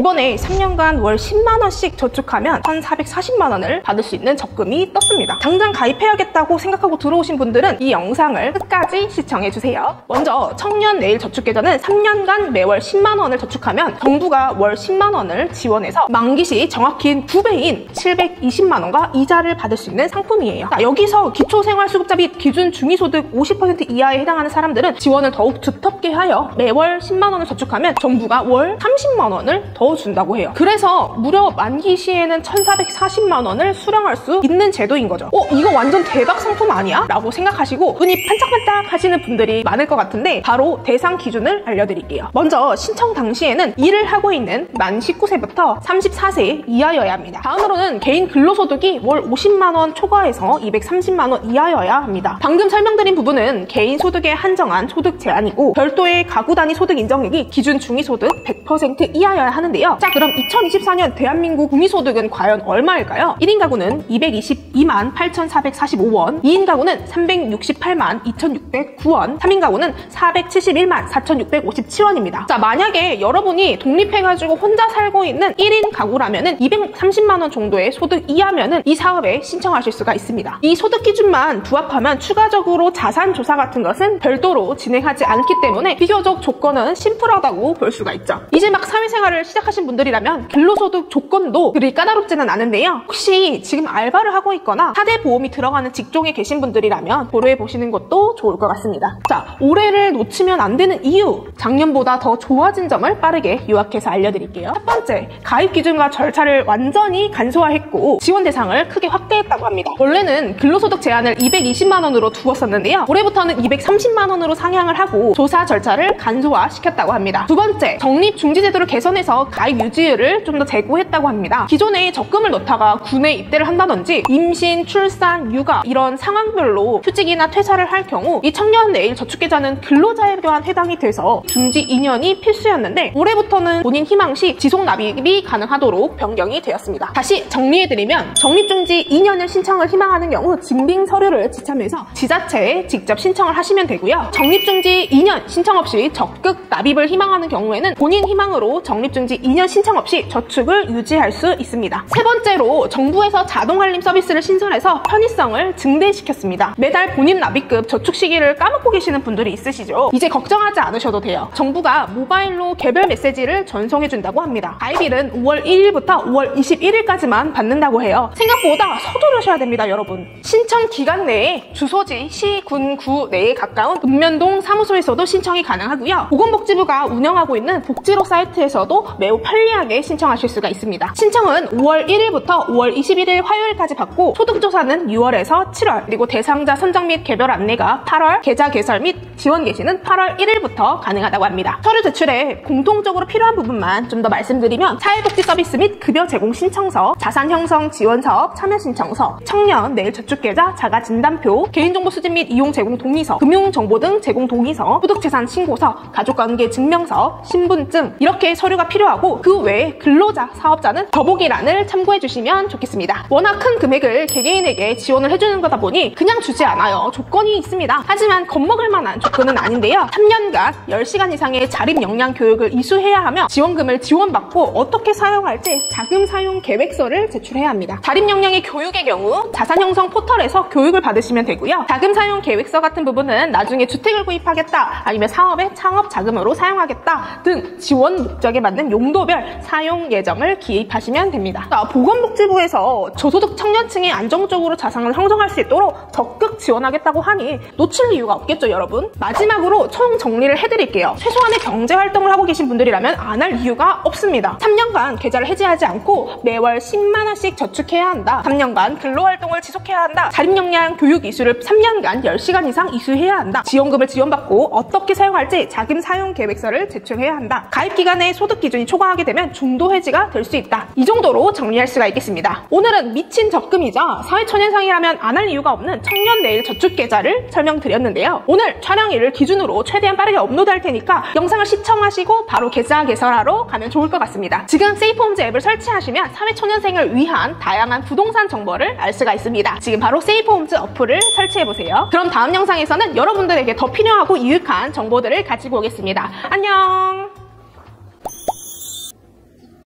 이번에 3년간 월 10만원씩 저축하면 1,440만원을 받을 수 있는 적금이 떴습니다. 당장 가입해야겠다고 생각하고 들어오신 분들은 이 영상을 끝까지 시청해주세요. 먼저 청년내일저축계좌는 3년간 매월 10만원을 저축하면 정부가 월 10만원을 지원해서 만기 시 정확히 2배인 720만원과 이자를 받을 수 있는 상품이에요. 자, 여기서 기초생활수급자 및 기준 중위소득 50% 이하에 해당하는 사람들은 지원을 더욱 두텁게 하여 매월 10만원을 저축하면 정부가 월 30만원을 더 준다고 해요. 그래서 무려 만기 시에는 1,440만원을 수령할 수 있는 제도인 거죠. 이거 완전 대박 상품 아니야? 라고 생각하시고 눈이 반짝반짝 하시는 분들이 많을 것 같은데 바로 대상 기준을 알려드릴게요. 먼저 신청 당시에는 일을 하고 있는 만 19세부터 34세 이하여야 합니다. 다음으로는 개인 근로소득이 월 50만원 초과해서 230만원 이하여야 합니다. 방금 설명드린 부분은 개인 소득에 한정한 소득 제한이고 별도의 가구 단위 소득 인정액이 기준 중위소득 100% 이하여야 하는데요. 자, 그럼 2024년 대한민국 중위소득은 과연 얼마일까요? 1인 가구는 222만 8,445원, 2인 가구는 368만 2,609원, 3인 가구는 471만 4,657원입니다. 자, 만약에 여러분이 독립해가지고 혼자 살고 있는 1인 가구라면은 230만원 정도의 소득 이하면은 이 사업에 신청하실 수가 있습니다. 이 소득 기준만 부합하면 추가적으로 자산 조사 같은 것은 별도로 진행하지 않기 때문에 비교적 조건은 심플하다고 볼 수가 있죠. 이제 막 사회생활을 시작하신 분들이라면 근로소득 조건도 그리 까다롭지는 않은데요. 혹시 지금 알바를 하고 있거나 4대 보험이 들어가는 직종에 계신 분들이라면 고려해보시는 것도 좋을 것 같습니다. 자, 올해를 놓치면 안 되는 이유, 작년보다 더 좋아진 점을 빠르게 요약해서 알려드릴게요. 첫 번째, 가입 기준과 절차를 완전히 간소화했고 지원 대상을 크게 확대했다고 합니다. 원래는 근로소득 제한을 220만원으로 두었었는데요. 올해부터는 230만원으로 상향을 하고 조사 절차를 간소화시켰다고 합니다. 두 번째, 적립중지제도를 개선해서 가입 유지율을 좀 더 제고했다고 합니다. 기존에 적금을 넣다가 군에 입대를 한다든지 임신, 출산, 육아 이런 상황별로 휴직이나 퇴사를 할 경우 이 청년내일저축계좌는 근로자에게만 해당이 돼서 중지 2년이 필수였는데 올해부터는 본인 희망 시 지속 납입이 가능하도록 변경이 되었습니다. 다시 정리해드리면 적립중지 2년을 신청을 희망하는 경우 증빙 서류를 지참해서 지자체에 직접 신청을 하시면 되고요. 적립중지 2년 신청 없이 적극 납입을 희망하는 경우에는 본인 희망으로 적립중지 2년 신청 없이 저축을 유지할 수 있습니다. 세 번째로 정부에서 자동알림 서비스를 신설해서 편의성을 증대시켰습니다. 매달 본인 납입급 저축 시기를 까먹고 계시는 분들이 있으시죠? 이제 걱정하지 않으셔도 돼요. 정부가 모바일로 개별 메시지를 전송해준다고 합니다. 가입일은 5월 1일부터 5월 21일까지만 받는다고 해요. 생각보다 서두르셔야 됩니다, 여러분. 신청 기간 내에 주소지 시, 군, 구 내에 가까운 읍면동 사무소에서도 신청이 가능하고요. 보건복지부가 운영하고 있는 복지로 사이트에서도 매우 편리하게 신청하실 수가 있습니다. 신청은 5월 1일부터 5월 21일 화요일까지 받고 소득조사는 6월에서 7월, 그리고 대상자 선정 및 개별 안내가 8월, 계좌 개설 및 지원 개시는 8월 1일부터 가능하다고 합니다. 서류 제출에 공통적으로 필요한 부분만 좀 더 말씀드리면 사회복지 서비스 및 급여 제공 신청서, 자산 형성 지원 사업 참여 신청서, 청년 내일 저축계좌 자가 진단표, 개인정보 수집 및 이용 제공 동의서, 금융정보 등 제공 동의서, 소득재산 신고서, 가족관계 증명서, 신분증 이렇게 서류가 필요하고 그 외에 근로자, 사업자는 더보기란을 참고해 주시면 좋겠습니다. 워낙 큰 금액을 개개인에게 지원을 해주는 거다 보니 그냥 주지 않아요. 조건이 있습니다. 하지만 겁먹을 만한 조건은 아닌데요. 3년간 10시간 이상의 자립 역량 교육을 이수해야 하며 지원금을 지원받고 어떻게 사용할지 자금 사용 계획서를 제출해야 합니다. 자립 역량의 교육의 경우 자산 형성 포털에서 교육을 받으시면 되고요. 자금 사용 계획서 같은 부분은 나중에 주택을 구입하겠다, 아니면 사업의 창업 자금으로 사용하겠다 등 지원 목적에 맞는 용도별 사용 예정을 기입하시면 됩니다. 자, 보건복지부에서 저소득 청년층이 안정적으로 자산을 형성할 수 있도록 적극 지원하겠다고 하니 놓칠 이유가 없겠죠, 여러분? 마지막으로 총 정리를 해드릴게요. 최소한의 경제활동을 하고 계신 분들이라면 안 할 이유가 없습니다. 3년간 계좌를 해지하지 않고 매월 10만원씩 저축해야 한다. 3년간 근로활동을 지속해야 한다. 자립역량 교육 이수를 3년간 10시간 이상 이수해야 한다. 지원금을 지원받고 어떻게 사용할지 자금 사용 계획서를 제출해야 한다. 가입 기간에 소득 기준이 초과하게 되면 중도 해지가 될 수 있다. 이 정도로 정리할 수가 있겠습니다. 오늘은 미친 적금이자 사회초년생이라면 안 할 이유가 없는 청년내일저축계좌를 설명드렸는데요. 오늘 촬영일을 기준으로 최대한 빠르게 업로드할 테니까 영상을 시청하시고 바로 계좌 개설하러 가면 좋을 것 같습니다. 지금 세이프홈즈 앱을 설치하시면 사회초년생을 위한 다양한 부동산 정보를 알 수가 있습니다. 지금 바로 세이프홈즈 어플을 설치해보세요. 그럼 다음 영상에서는 여러분들에게 더 필요하고 유익한 정보들을 가지고 오겠습니다. 안녕!